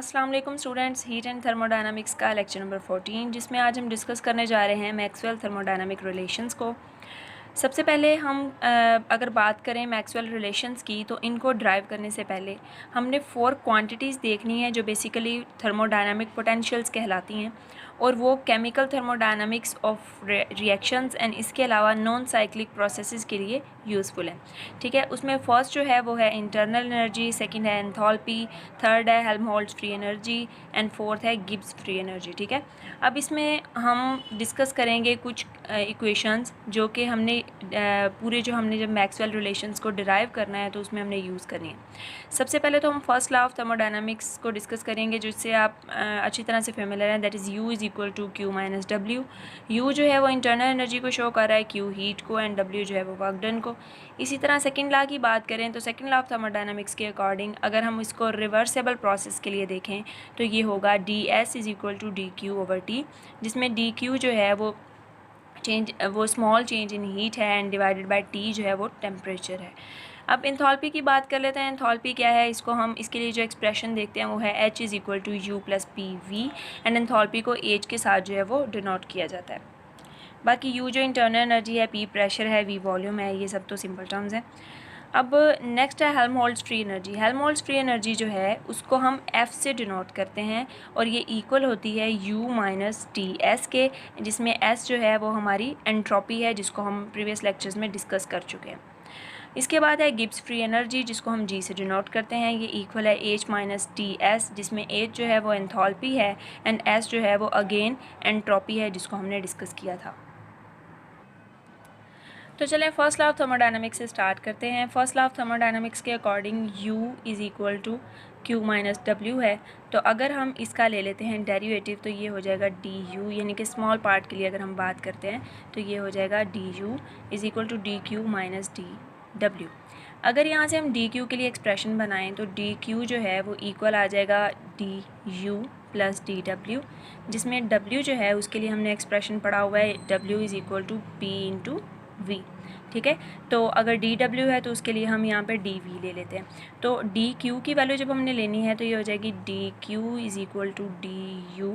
अस्सलाम वालेकुम students, heat and thermodynamics का लेक्चर नंबर 14 जिसमें आज हम डिस्कस करने जा रहे हैं मैक्सवेल थर्मोडायनामिक रिलेशंस को। सबसे पहले हम अगर बात करें मैक्सवेल रिलेशंस की, तो इनको ड्राइव करने से पहले हमने 4 क्वांटिटीज़ देखनी है जो बेसिकली थर्मोडायनामिक पोटेंशियल्स कहलाती हैं, और वो chemical thermodynamics of reactions and इसके अलावा नॉन साइक्लिक प्रोसेसेस के लिए यूज़फुल है। ठीक है, उसमें फर्स्ट जो है वो है इंटरनल एनर्जी, सेकंड है एंथैल्पी, थर्ड है Helmholtz free energy and fourth है गिब्स फ्री एनर्जी। ठीक है, अब इसमें हम डिस्कस करेंगे कुछ इक्वेशंस जो कि हमने पूरे जो हमने जब मैक्सवेल रिलेशंस को डिराइव करना है तो उसमें हमने यूज़ करनी है। सबसे पहले तो हम फर्स्ट लॉ ऑफ थर्मोडायनामिक्स को डिस्कस करेंगे जिससे आप अच्छी तरह से फेमिलियर हैं, that is U is equal to Q minus W. U जो है वो इंटरनल एनर्जी को शो कर रहा है, Q हीट को, एंड W जो है वो वर्क डन को। इसी तरह सेकंड लॉ की बात करें तो सेकंड लॉ ऑफ थर्मोडायनामिक्स के अकॉर्डिंग अगर हम इसको रिवर्सेबल प्रोसेस के लिए देखें तो ये होगा ds is equal to dq over t, जिसमें dq जो है वो स्मॉल चेंज इन हीट है एंड डिवाइडेड बाय t जो है वो टेम्परेचर है। अब एंथैल्पी की बात कर लेते हैं। एंथैल्पी क्या है, इसको हम इसके लिए जो एक्सप्रेशन देखते हैं वो है H is equal to U plus PV, and enthalpy को H के साथ जो है वो डिनोट किया जाता है। बाकी U जो इंटरनल एनर्जी है, P प्रेशर है, V वॉल्यूम है, ये सब तो सिंपल टर्म्स हैं। अब नेक्स्ट है Helmholtz free energy. Helmholtz free energy जो है उसको हम F से डिनोट करते हैं और ये इक्वल होती है U माइनस TS के, जिसमें S जो है वो हमारी एंट्रोपी है जिसको हम प्रीवियस लेक्चर्स में डिस्कस कर चुके हैं। इसके बाद है गिब्स फ्री एनर्जी जिसको हम G से डिनोट करते हैं, ये इक्वल है H माइनस TS, जिसमें H जो है वो एंथैल्पी है एंड S जो है वो अगेन एंट्रोपी है जिसको हमने डिस्कस किया था। तो चलें फर्स्ट लॉ ऑफ थर्मोडायनामिक्स से स्टार्ट करते हैं। फर्स्ट लॉ ऑफ थर्मोडायनामिक्स के according U is equal to Q minus W है, तो अगर हम इसका ले लेते हैं डेरिवेटिव तो ये हो जाएगा du, यानी कि स्मॉल पार्ट के लिए अगर हम बात करते हैं तो ये हो जाएगा du is equal to dq minus dw। अगर यहाँ से हम dq के लिए एक्सप्रेशन बनाएं तो dq जो है वो इक्वल आ जाएगा du प्लस dw, जिसमें w जो है उसके लिए हमने एक्सप्रेशन पढ़ा हुआ है w is equal to p into v। ठीक है, तो अगर dw है तो उसके लिए हम यहाँ पे dv ले लेते हैं। तो dq की वैल्यू जब हमने लेनी है तो ये हो जाएगी dq is equal to du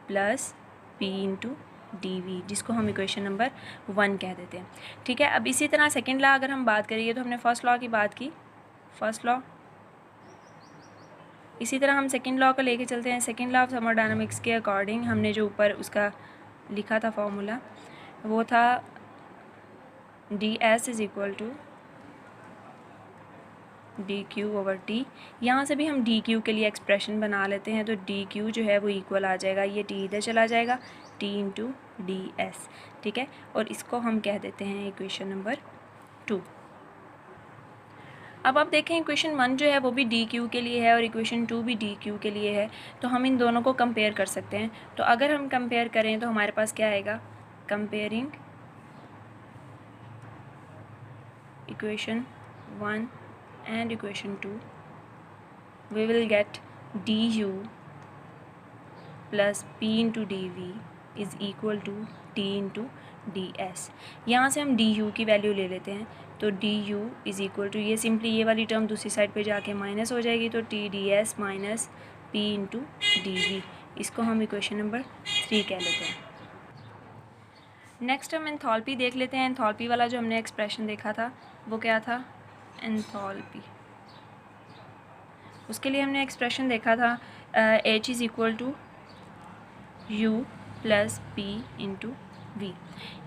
plus p into dv, जिसको हम इक्वेशन नंबर 1 कह देते हैं। ठीक है, अब इसी तरह सेकेंड लॉ अगर हम बात करेंगे तो हमने फर्स्ट लॉ की बात की, फर्स्ट लॉ, इसी तरह हम सेकेंड लॉ को लेके चलते हैं। सेकेंड लॉ ऑफ थर्मोडायनामिक्स के अकॉर्डिंग हमने जो ऊपर उसका लिखा था फॉर्मूला वो था ds is equal to dq over t। यहाँ से भी हम dq के लिए एक्सप्रेशन बना लेते हैं, तो dq जो है वो इक्वल आ जाएगा, ये t इधर चला जाएगा, t इंटू ds। ठीक है, और इसको हम कह देते हैं इक्वेशन नंबर 2। अब आप देखें इक्वेशन 1 जो है वो भी dq के लिए है और इक्वेशन 2 भी dq के लिए है, तो हम इन दोनों को कंपेयर कर सकते हैं। तो अगर हम कंपेयर करें तो हमारे पास क्या आएगा, comparing equation 1 and equation 2 we will get du plus p into dv is equal to t into ds। यहाँ से हम du की वैल्यू ले लेते हैं, तो du इज़ इक्वल टू, ये सिंपली ये वाली टर्म दूसरी साइड पे जाके माइनस हो जाएगी, तो t ds minus p into dv, इसको हम इक्वेशन नंबर 3 कह लेते हैं। नेक्स्ट हम एंथैल्पी देख लेते हैं। एंथैल्पी वाला जो हमने एक्सप्रेशन देखा था वो क्या था, एंथैल्पी, उसके लिए हमने एक्सप्रेशन देखा था H is equal to U plus P into V।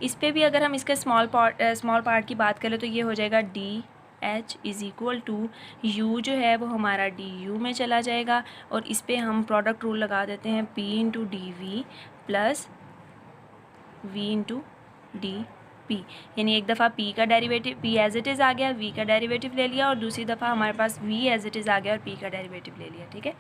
इस पे भी अगर हम इसके स्मॉल पार्ट की बात करें तो ये हो जाएगा DH is equal to U जो है वो हमारा DU में चला जाएगा, और इस पे हम प्रोडक्ट रूल लगा देते हैं P into DV plus V into DP, यानी एक दफ़ा P का derivative P as it is आ गया, V का डेरिवेटिव ले लिया, और दूसरी दफ़ा हमारे पास V एज इट इज़ आ गया और P का डेरिवेटिव ले लिया। ठीक है,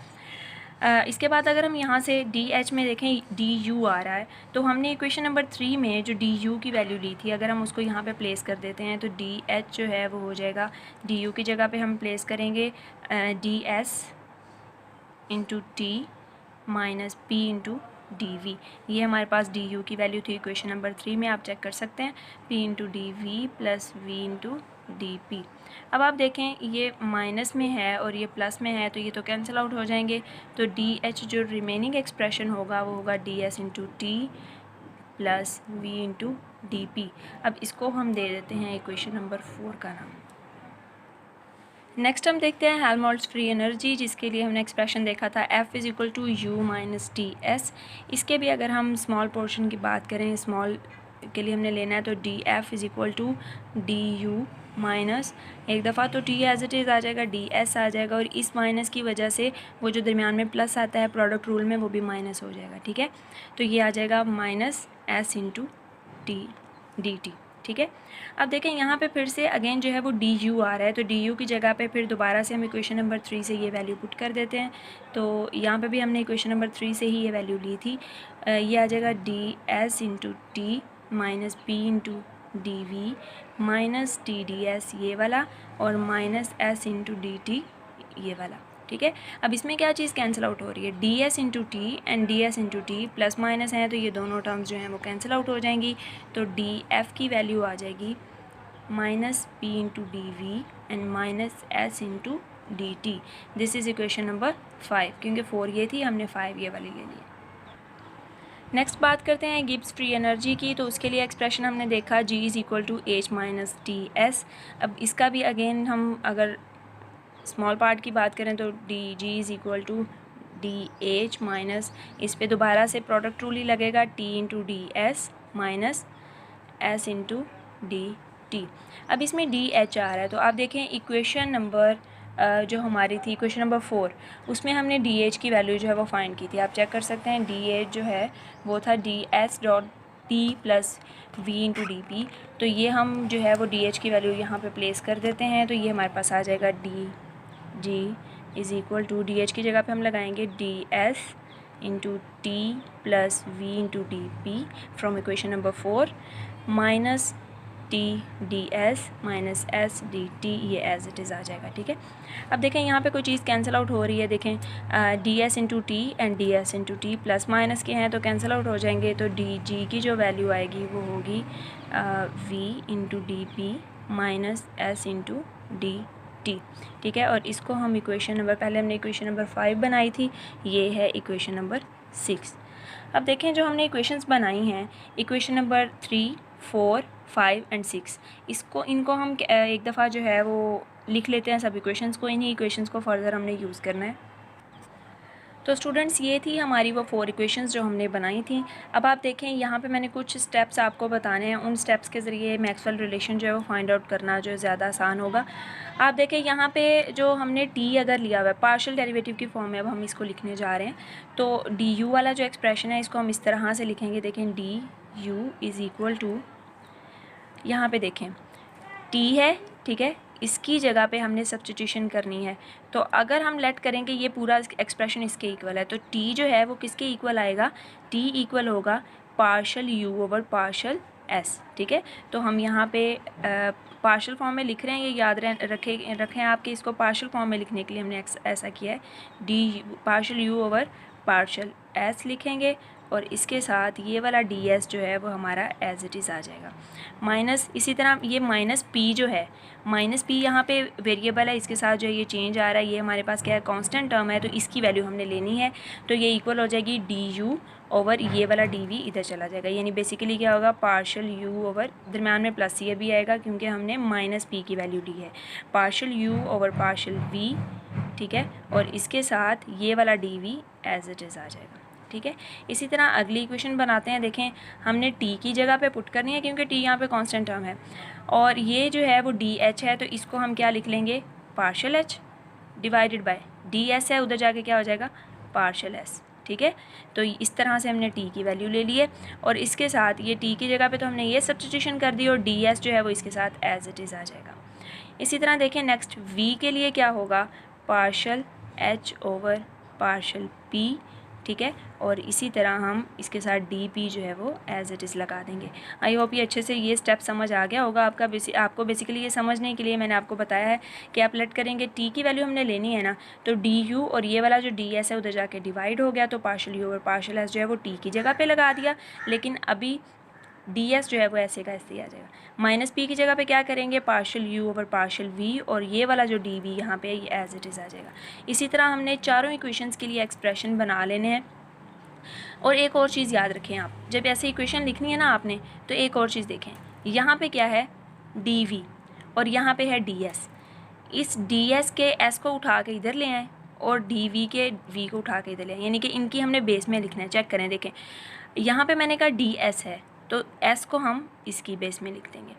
इसके बाद अगर हम यहाँ से DH में देखें DU आ रहा है, तो हमने इक्वेशन नंबर 3 में जो DU की वैल्यू ली थी अगर हम उसको यहाँ पे प्लेस कर देते हैं तो DH जो है वो हो जाएगा, DU की जगह पे हम प्लेस करेंगे DS into T minus P into dv। ये हमारे पास du की वैल्यू थी इक्वेशन नंबर 3 में, आप चेक कर सकते हैं, p into D V plus v into D P. अब आप देखें ये माइनस में है और ये प्लस में है, तो ये तो कैंसिल आउट हो जाएंगे। तो डी एच जो रिमेनिंग एक्सप्रेशन होगा वो होगा D S into T plus V into D P. अब इसको हम दे देते हैं इक्वेशन नंबर 4 का नाम। नेक्स्ट हम देखते हैं हेल्महोल्ट्ज़ फ्री एनर्जी, जिसके लिए हमने एक्सप्रेशन देखा था F is equal to U minus T S. इसके भी अगर हम स्मॉल पोर्शन की बात करें, स्मॉल के लिए हमने लेना है तो D F is equal to D U minus, एक दफ़ा तो टी एज इट इज़ आ जाएगा, डी एस आ जाएगा, और इस माइनस की वजह से वो जो दरमियान में प्लस आता है प्रोडक्ट रूल में वो भी माइनस हो जाएगा। ठीक है, तो ये आ जाएगा minus S into T D T. ठीक है, अब देखें यहाँ पे फिर से अगेन जो है वो डी यू आ रहा है, तो डी यू की जगह पे फिर दोबारा से हम इक्वेशन नंबर 3 से ये वैल्यू पुट कर देते हैं। तो यहाँ पे भी हमने इक्वेशन नंबर 3 से ही ये वैल्यू ली थी। ये आ जाएगा D S into T minus P into D V minus T D S ये वाला, और minus S into D T ये वाला। ठीक है, अब इसमें क्या चीज़ कैंसिल आउट हो रही है, D S into T and D S into T plus minus है, तो ये दोनों टर्म्स जो हैं वो कैंसिल आउट हो जाएंगी। तो डी एफ की वैल्यू आ जाएगी minus P into D V and minus S into D T. This is equation number 5, क्योंकि 4 ये थी, हमने 5 ये वाली ले ली। नेक्स्ट बात करते हैं गिब्स फ्री एनर्जी की, तो उसके लिए एक्सप्रेशन हमने देखा G is equal to H minus T S. अब इसका भी अगेन हम अगर स्मॉल पार्ट की बात करें तो D G is equal to D H minus, इस पे दोबारा से प्रोडक्ट रूल ही लगेगा, T into D S minus S into D T. अब इसमें डी एच आ रहा है, तो आप देखें इक्वेशन नंबर जो हमारी थी इक्वेशन नंबर 4, उसमें हमने डी एच की वैल्यू जो है वो फाइंड की थी। आप चेक कर सकते हैं डी एच जो है वो था D S dot T plus V into D P. तो ये हम जो है वो डी एच की वैल्यू यहाँ पे प्लेस कर देते हैं, तो ये हमारे पास आ जाएगा D G is equal to D H की जगह पे हम लगाएंगे D S into T plus V into D P from equation number 4 minus T D S minus S D T, ये एज इट इज़ आ जाएगा। ठीक है, अब देखें यहाँ पे कोई चीज़ कैंसिल आउट हो रही है, देखें D S into T and D S into T plus minus के हैं तो कैंसिल आउट हो जाएंगे, तो डी जी की जो वैल्यू आएगी वो होगी V into D P minus S into D T. ठीक है, और इसको हम इक्वेशन नंबर, पहले हमने इक्वेशन नंबर 5 बनाई थी, ये है इक्वेशन नंबर 6। अब देखें जो हमने इक्वेशंस बनाई हैं इक्वेशन नंबर 3, 4, 5 एंड 6, इनको हम एक दफ़ा जो है वो लिख लेते हैं सब इक्वेशंस को। इन्हीं इक्वेशंस को फर्दर हमने यूज़ करना है। तो स्टूडेंट्स ये थी हमारी वो 4 इक्वेशंस जो हमने बनाई थी। अब आप देखें यहाँ पे मैंने कुछ स्टेप्स आपको बताने हैं, उन स्टेप्स के ज़रिए मैक्सवेल रिलेशन जो है वो फाइंड आउट करना जो है ज़्यादा आसान होगा। आप देखें यहाँ पे जो हमने टी अगर लिया हुआ है पार्शियल डेरिवेटिव की फॉर्म में, अब हम इसको लिखने जा रहे हैं, तो डी यू वाला जो एक्सप्रेशन है इसको हम इस तरह से लिखेंगे। देखें D U is equal to, यहाँ पे देखें टी है, ठीक है, इसकी जगह पे हमने सब्स्टिट्यूशन करनी है। तो अगर हम लेट करेंगे ये पूरा एक्सप्रेशन इसके इक्वल है, तो टी जो है वो किसके इक्वल आएगा, टी इक्वल होगा partial you over partial S. ठीक है, तो हम यहाँ पे पार्शियल फॉर्म में लिख रहे हैं, ये याद रखें आपके, इसको पार्शियल फॉर्म में लिखने के लिए हमने ऐसा किया है, D partial you over partial S लिखेंगे, और इसके साथ ये वाला डी एस जो है वो हमारा एज इट इज़ आ जाएगा माइनस। इसी तरह ये माइनस पी जो है, माइनस पी यहाँ पे वेरिएबल है, इसके साथ जो है ये चेंज आ रहा है, ये हमारे पास क्या है, कांस्टेंट टर्म है, तो इसकी वैल्यू हमने लेनी है। तो ये इक्वल हो जाएगी डी यू ओवर ये वाला डी वी इधर चला जाएगा, यानी बेसिकली क्या होगा, पार्शियल यू ओवर, दरम्यान में प्लस ये भी आएगा क्योंकि हमने माइनस पी की वैल्यू ली है, partial you over partial v. ठीक है, और इसके साथ ये वाला d v as it is आ जाएगा। ठीक है, इसी तरह अगली इक्वेशन बनाते हैं। देखें हमने टी की जगह पे पुट करनी है क्योंकि टी यहाँ पे कांस्टेंट टर्म है, और ये जो है वो डी एच है, तो इसको हम क्या लिख लेंगे, partial H divided by D S है, उधर जाके क्या हो जाएगा, पार्शियल एस। ठीक है, तो इस तरह से हमने टी की वैल्यू ले ली है, और इसके साथ ये टी की जगह पे तो हमने ये सब्स्टिट्यूशन कर दी, और डी एस जो है वो इसके साथ एज इट इज़ आ जाएगा। इसी तरह देखें नेक्स्ट वी के लिए क्या होगा, partial H over partial P. ठीक है, और इसी तरह हम इसके साथ डी पी जो है वो एज इट इज़ लगा देंगे। आई होप ये अच्छे से ये स्टेप समझ आ गया होगा आपको बेसिकली ये समझने के लिए मैंने आपको बताया है कि आप लेट करेंगे, टी की वैल्यू हमने लेनी है ना, तो डी यू और ये वाला जो डी एस है उधर जाके डिवाइड हो गया, तो पार्शियल यू और पार्शियल एस जो है वो टी की जगह पे लगा दिया। लेकिन अभी डी एस जो है वो ऐसे का ऐसे ही आ जाएगा। माइनस पी की जगह पे क्या करेंगे, partial you over partial we, और ये वाला जो डी वी यहाँ पे ये एज इट इज़ आ जाएगा। इसी तरह हमने चारों इक्वेशंस के लिए एक्सप्रेशन बना लेने हैं। और एक और चीज़ याद रखें, आप जब ऐसे इक्वेशन लिखनी है ना आपने, तो एक और चीज़ देखें, यहाँ पे क्या है डी वी और यहाँ पे है डी एस। इस डी एस के एस को उठा के इधर ले आएँ और डी वी के वी को उठा के इधर ले आएँ, यानी कि इनकी हमने बेस में लिखना है। चेक करें, देखें यहाँ पे मैंने कहा डी एस है तो एस को हम इसकी बेस में लिख देंगे,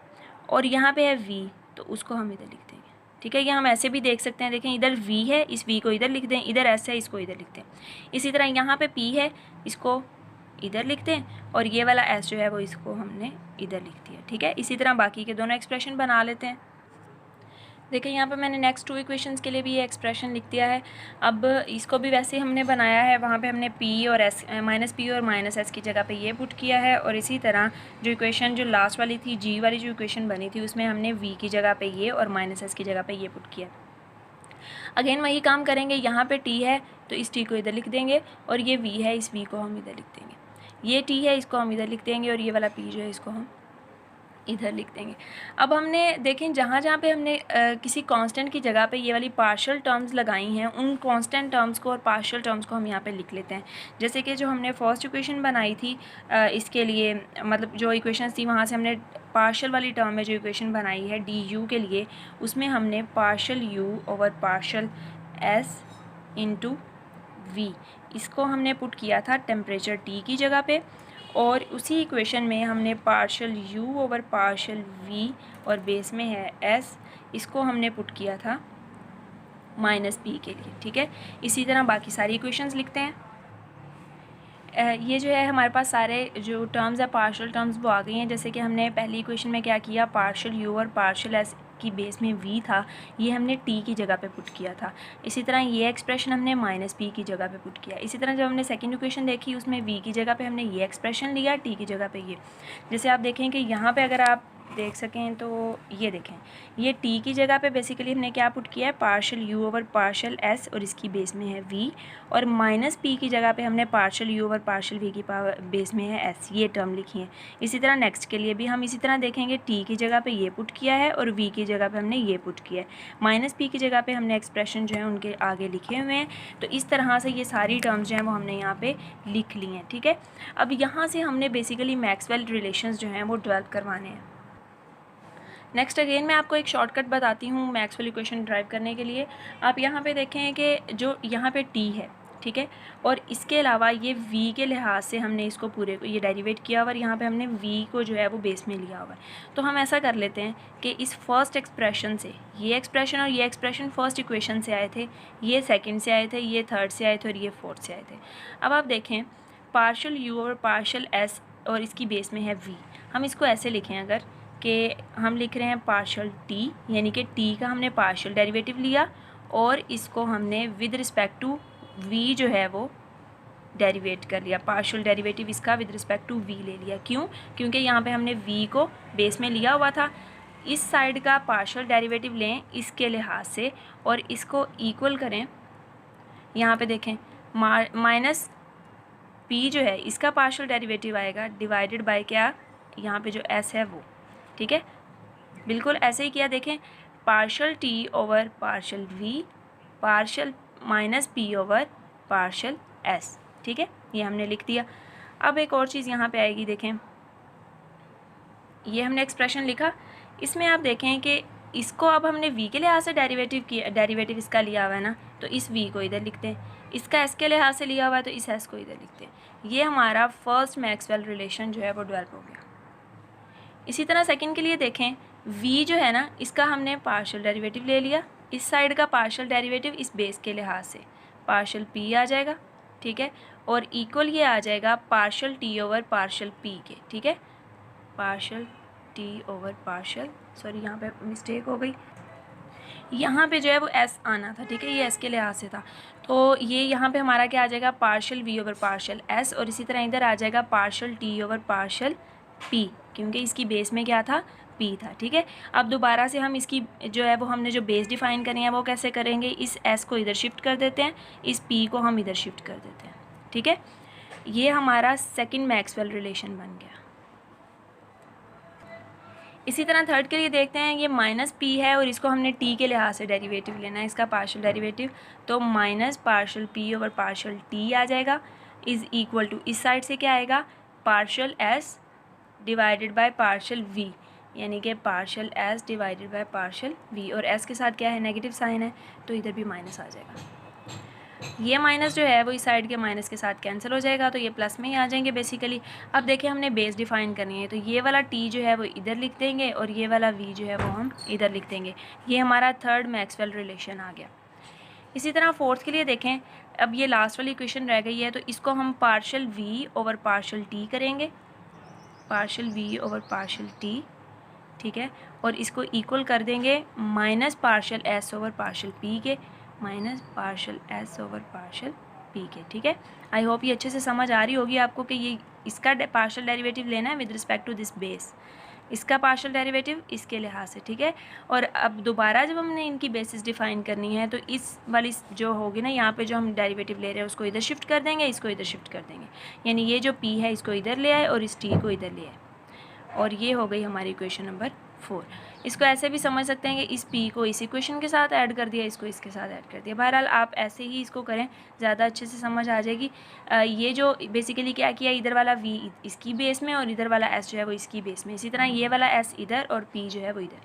और यहाँ पे है वी तो उसको हम इधर लिख देंगे। ठीक है, ये हम ऐसे भी देख सकते हैं, देखें इधर वी है, इस वी को इधर लिख दें, इधर एस है, इसको इधर लिख दें। इसी तरह यहाँ पे पी है, इसको इधर लिख दें, और ये वाला एस जो है वो इसको हमने इधर लिख दिया। ठीक है, इसी तरह बाकी के दोनों एक्सप्रेशन बना लेते हैं। देखिए यहाँ पे मैंने नेक्स्ट 2 इक्वेशंस के लिए भी ये एक्सप्रेशन लिख दिया है। अब इसको भी वैसे ही हमने बनाया है, वहाँ पे हमने पी और एस माइनस पी और माइनस एस की जगह पे ये पुट किया है, और इसी तरह जो इक्वेशन जो लास्ट वाली थी, जी वाली जो इक्वेशन बनी थी, उसमें हमने वी की जगह पे ये और माइनस एस की जगह पे ये पुट किया। अगेन वही काम करेंगे, यहाँ पे टी है तो इस टी को इधर लिख देंगे, और ये वी है, इस वी को हम इधर लिख देंगे। ये टी है, इसको हम इधर लिख देंगे, और ये वाला पी जो है इसको हम इधर लिख देंगे। अब हमने देखें जहाँ जहाँ पे हमने किसी कांस्टेंट की जगह पे ये वाली पार्शियल टर्म्स लगाई हैं, उन कांस्टेंट टर्म्स को और पार्शियल टर्म्स को हम यहाँ पे लिख लेते हैं। जैसे कि जो हमने फर्स्ट इक्वेशन बनाई थी इसके लिए, मतलब जो इक्वेशन थी वहाँ से हमने पार्शियल वाली टर्म में जो इक्वेशन बनाई है डी यू के लिए, उसमें हमने partial you over partial S into V, इसको हमने पुट किया था टेम्परेचर टी की जगह पे, और उसी इक्वेशन में हमने partial you over partial we और बेस में है एस, इसको हमने पुट किया था माइनस पी के लिए। ठीक है, इसी तरह बाकी सारी इक्वेशंस लिखते हैं। ये जो है हमारे पास सारे जो टर्म्स है पार्शियल टर्म्स वो आ गई हैं। जैसे कि हमने पहली इक्वेशन में क्या किया, पार्शियल यू और पार्शियल एस की बेस में वी था, ये हमने टी की जगह पे पुट किया था। इसी तरह ये एक्सप्रेशन हमने माइनस पी की जगह पे पुट किया। इसी तरह जब हमने सेकंड इक्वेशन देखी उसमें वी की जगह पे हमने ये एक्सप्रेशन लिया, टी की जगह पे ये। जैसे आप देखें कि यहाँ पे अगर आप देख सकें तो ये देखें, ये टी की जगह पे बेसिकली हमने क्या पुट किया है, partial you over partial S और इसकी बेस में है वी, और माइनस पी की जगह पे हमने partial you over partial V की बेस में है एस, ये टर्म लिखी है। इसी तरह नेक्स्ट के लिए भी हम इसी तरह देखेंगे, टी की जगह पे ये पुट किया है और वी की जगह पे हमने ये पुट किया है, माइनस पी की जगह पे हमने एक्सप्रेशन जो है उनके आगे लिखे हुए हैं। तो इस तरह से ये सारी टर्म्स जो हैं वो हमने यहाँ पे लिख ली हैं। ठीक है, अब यहाँ से हमने बेसिकली मैक्सवेल रिलेशंस जो हैं वो डेवलप करवाने हैं। नेक्स्ट अगेन मैं आपको एक शॉर्टकट बताती हूँ मैक्सवेल इक्वेशन ड्राइव करने के लिए। आप यहाँ पे देखें कि जो यहाँ पे टी है, ठीक है, और इसके अलावा ये v के लिहाज से हमने इसको पूरे को ये डेरिवेट किया हुआ, और यहाँ पे हमने v को जो है वो बेस में लिया हुआ है। तो हम ऐसा कर लेते हैं कि इस फर्स्ट एक्सप्रेशन से ये एक्सप्रेशन और ये एक्सप्रेशन फर्स्ट इक्वेशन से आए थे, ये सेकेंड से आए थे, ये थर्ड से आए थे और ये फोर्थ से आए थे। अब आप देखें पार्शियल यू और पार्शियल एस और इसकी बेस में है v, हम इसको ऐसे लिखें अगर कि हम लिख रहे हैं पार्शियल टी, यानी कि टी का हमने पार्शियल डेरिवेटिव लिया और इसको हमने विद रिस्पेक्ट टू वी जो है वो डेरिवेट कर लिया, पार्शियल डेरिवेटिव इसका विद रिस्पेक्ट टू वी ले लिया। क्यों? क्योंकि यहाँ पे हमने वी को बेस में लिया हुआ था। इस साइड का पार्शियल डेरिवेटिव लें इसके लिहाज से और इसको इक्वल करें। यहाँ पे देखें माइनस पी जो है इसका पार्शियल डेरिवेटिव आएगा डिवाइडेड बाय क्या, यहाँ पे जो एस है वो। ठीक है, बिल्कुल ऐसे ही किया। देखें partial T over partial V, partial minus P over partial S. ठीक है, ये हमने लिख दिया। अब एक और चीज़ यहाँ पे आएगी, देखें ये हमने एक्सप्रेशन लिखा, इसमें आप देखें कि इसको अब हमने v के लिहाज से डेरिवेटिव किया, डेरिवेटिव इसका लिया हुआ है ना, तो इस v को इधर लिखते हैं, इसका s के लिहाज से लिया हुआ है तो इस s को इधर लिखते हैं। ये हमारा फर्स्ट मैक्सवेल रिलेशन जो है वो डेवलप हो गया। इसी तरह सेकंड के लिए देखें, v जो है ना इसका हमने पार्शियल डेरिवेटिव ले लिया, इस साइड का पार्शियल डेरिवेटिव इस बेस के लिहाज से पार्शियल p आ जाएगा। ठीक है, और इक्वल ये आ जाएगा partial t over partial p के। ठीक है, partial t over partial, sorry यहाँ पे मिस्टेक हो गई, यहाँ पे जो है वो s आना था। ठीक है, ये s के लिहाज से था, तो ये यहाँ पे हमारा क्या आ जाएगा partial v over partial s, और इसी तरह इधर आ जाएगा partial t over partial p, क्योंकि इसकी बेस में क्या था p था। ठीक है, अब दोबारा से हम इसकी जो है वो हमने जो बेस डिफाइन करी है वो कैसे करेंगे, इस s को इधर शिफ्ट कर देते हैं, इस p को हम इधर शिफ्ट कर देते हैं। ठीक है, ये हमारा सेकंड मैक्सवेल रिलेशन बन गया। इसी तरह थर्ड के लिए देखते हैं, ये माइनस पी है और इसको हमने टी के लिहाज से डेरिवेटिव लेना है, इसका पार्शियल डेरिवेटिव, तो minus partial p over partial t आ जाएगा, इज़ इक्वल टू इस साइड से क्या आएगा, partial s divided by partial v, यानी कि partial s divided by partial we, और एस के साथ क्या है, नेगेटिव साइन है, तो इधर भी माइनस आ जाएगा। ये माइनस जो है वो इस साइड के माइनस के साथ कैंसिल हो जाएगा, तो ये प्लस में ही आ जाएंगे बेसिकली। अब देखिए हमने बेस डिफाइन करनी है, तो ये वाला टी जो है वो इधर लिख देंगे और ये वाला वी जो है वो हम इधर लिख देंगे। ये हमारा थर्ड मैक्सवेल रिलेशन आ गया। इसी तरह फोर्थ के लिए देखें, अब ये लास्ट वाली इक्वेशन रह गई है, तो इसको हम partial v over partial t करेंगे, partial v over partial t, ठीक है, और इसको इक्वल कर देंगे minus partial s over partial p के, minus partial s over partial p के, ठीक है। आई होप ये अच्छे से समझ आ रही होगी आपको कि ये इसका पार्शियल डेरिवेटिव लेना है with respect to this base, इसका पार्शियल डेरिवेटिव इसके लिहाज से, ठीक है। और अब दोबारा जब हमने इनकी बेसिस डिफाइन करनी है, तो इस वाली जो होगी ना, यहाँ पे जो हम डेरिवेटिव ले रहे हैं उसको इधर शिफ्ट कर देंगे, इसको इधर शिफ्ट कर देंगे, यानी ये जो पी है इसको इधर ले आए और इस टी को इधर ले आए, और ये हो गई हमारी इक्वेशन नंबर 4। इसको ऐसे भी समझ सकते हैं कि इस p को इस इक्वेशन के साथ ऐड कर दिया, इसको इसके साथ ऐड कर दिया। बहरहाल आप ऐसे ही इसको करें, ज़्यादा अच्छे से समझ आ जाएगी। ये जो बेसिकली क्या किया, इधर वाला v इसकी बेस में और इधर वाला s जो है वो इसकी बेस में, इसी तरह ये वाला s इधर और p जो है वो इधर,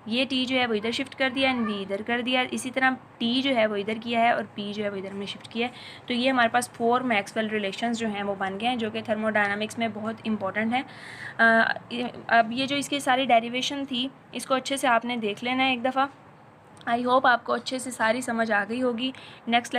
ये t जो है वो इधर शिफ्ट कर दिया एंड v इधर कर दिया, इसी तरह t जो है वो इधर किया है और p जो है वो इधर हमने शिफ्ट किया है। तो ये हमारे पास 4 मैक्सवेल रिलेशंस जो हैं वो बन गए हैं, जो कि थर्मोडायनामिक्स में बहुत इंपॉर्टेंट है। अब ये जो इसकी सारी डेरिवेशन थी, इसको अच्छे से आपने देख लेना है एक दफ़ा। आई होप आपको अच्छे से सारी समझ आ गई होगी। नेक्स्ट